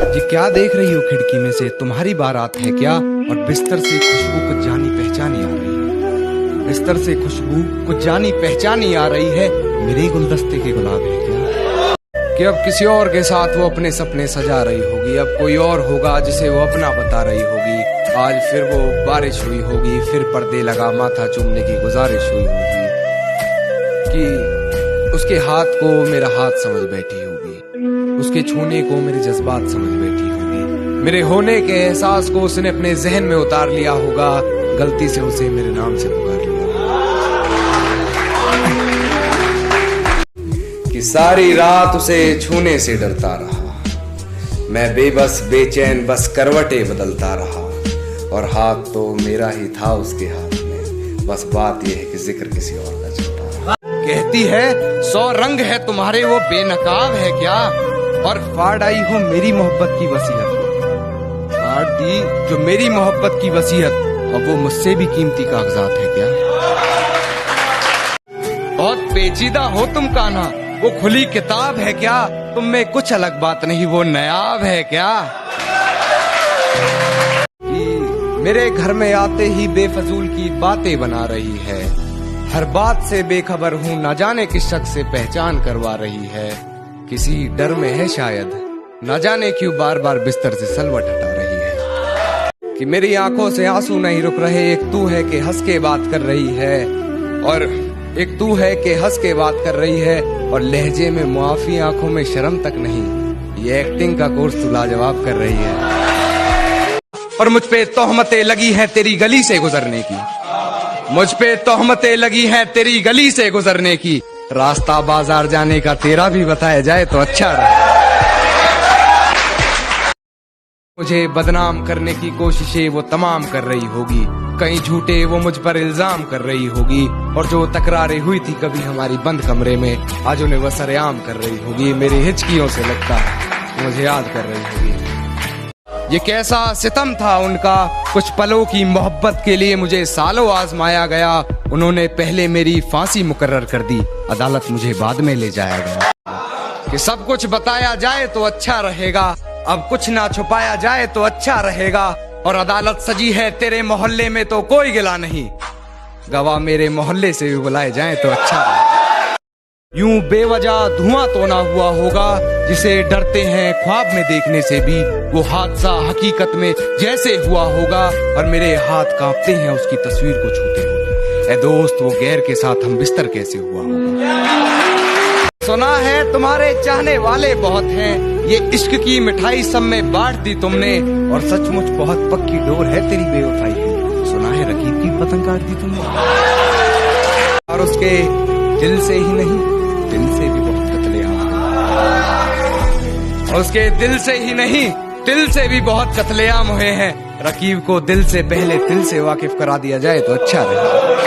ये क्या देख रही हो खिड़की में से? तुम्हारी बारात है क्या? और बिस्तर से खुशबू कुछ जानी पहचानी आ रही है। बिस्तर से खुशबू कुछ जानी पहचानी आ रही है। मेरे गुलदस्ते के गुलाब है क्या? कि अब किसी और के साथ वो अपने सपने सजा रही होगी। अब कोई और होगा जिसे वो अपना बता रही होगी। आज फिर वो बारिश हुई होगी, फिर पर्दे लगा माथा चूमने की गुजारिश हुई होगी कि उसके हाथ को मेरा हाथ समझ बैठी होगी, उसके छूने को मेरे जज्बात समझ बैठी होगी, मेरे होने के एहसास को उसने अपने जहन में उतार लिया होगा, गलती से उसे मेरे नाम से पुकार लिया कि सारी रात उसे छूने से डरता रहा। मैं बेबस बेचैन बस करवटें बदलता रहा और हाथ तो मेरा ही था उसके हाथ में। बस बात यह है कि जिक्र किसी और का चलता रहा। कहती है 100 रंग है तुम्हारे, वो बेनकाब है क्या? और फाड़ आई हो मेरी मोहब्बत की वसीयत, फाड़ दी जो मेरी मोहब्बत की वसीयत, और वो मुझसे भी कीमती कागजात है क्या? बहुत पेचीदा हो तुम कान्हा, वो खुली किताब है क्या? तुम में कुछ अलग बात नहीं, वो नायाब है क्या? मेरे घर में आते ही बेफजूल की बातें बना रही है, हर बात से बेखबर हूँ, न जाने किस शख्स से पहचान करवा रही है। किसी डर में है शायद, न जाने क्यों बार बार बिस्तर से सलवट हटा रही है। कि मेरी आंखों से आंसू नहीं रुक रहे, एक तू है कि हंस के बात कर रही है, और एक तू है कि हंस के बात कर रही है, और लहजे में मुआफी आंखों में शर्म तक नहीं। ये एक्टिंग का कोर्स तू लाजवाब कर रही है। और मुझ पे तोहमतें लगी हैं तेरी गली से गुजरने की, मुझ पे तोहमतें लगी हैं तेरी गली से गुजरने की। रास्ता बाजार जाने का तेरा भी बताया जाए तो अच्छा रहे। मुझे बदनाम करने की कोशिशें वो तमाम कर रही होगी, कहीं झूठे वो मुझ पर इल्जाम कर रही होगी, और जो तकरारें हुई थी कभी हमारी बंद कमरे में, आज उन्हें वो सरेआम कर रही होगी। मेरी हिचकियों से लगता है मुझे याद कर रही होगी। ये कैसा सितम था उनका, कुछ पलों की मोहब्बत के लिए मुझे सालों आजमाया गया। उन्होंने पहले मेरी फांसी मुकर्रर कर दी, अदालत मुझे बाद में ले जाया गया। कि सब कुछ बताया जाए तो अच्छा रहेगा, अब कुछ ना छुपाया जाए तो अच्छा रहेगा। और अदालत सजी है तेरे मोहल्ले में तो कोई गिला नहीं, गवाह मेरे मोहल्ले से भी बुलाए जाए तो अच्छा रहेगा। यूं बेवजह धुआं तो ना हुआ होगा, जिसे डरते हैं ख्वाब में देखने से भी, वो हादसा हकीकत में जैसे हुआ होगा, और मेरे हाथ कांपते हैं उसकी तस्वीर को छूते हुए। ए दोस्त, वो गैर के साथ हम बिस्तर कैसे हुआ होगा? सुना है तुम्हारे चाहने वाले बहुत हैं, ये इश्क की मिठाई सब में बांट दी तुमने, और सचमुच बहुत पक्की डोर है तेरी बेवफाई की। सुना है रकीब की पतंग काट दी तुमने, और उसके दिल से ही नहीं, दिल से भी बहुत कत्लेआम, उसके दिल से ही नहीं, दिल से भी बहुत कत्लेआम हुए हैं। रकीब को दिल से पहले दिल से वाकिफ करा दिया जाए तो अच्छा रहेगा।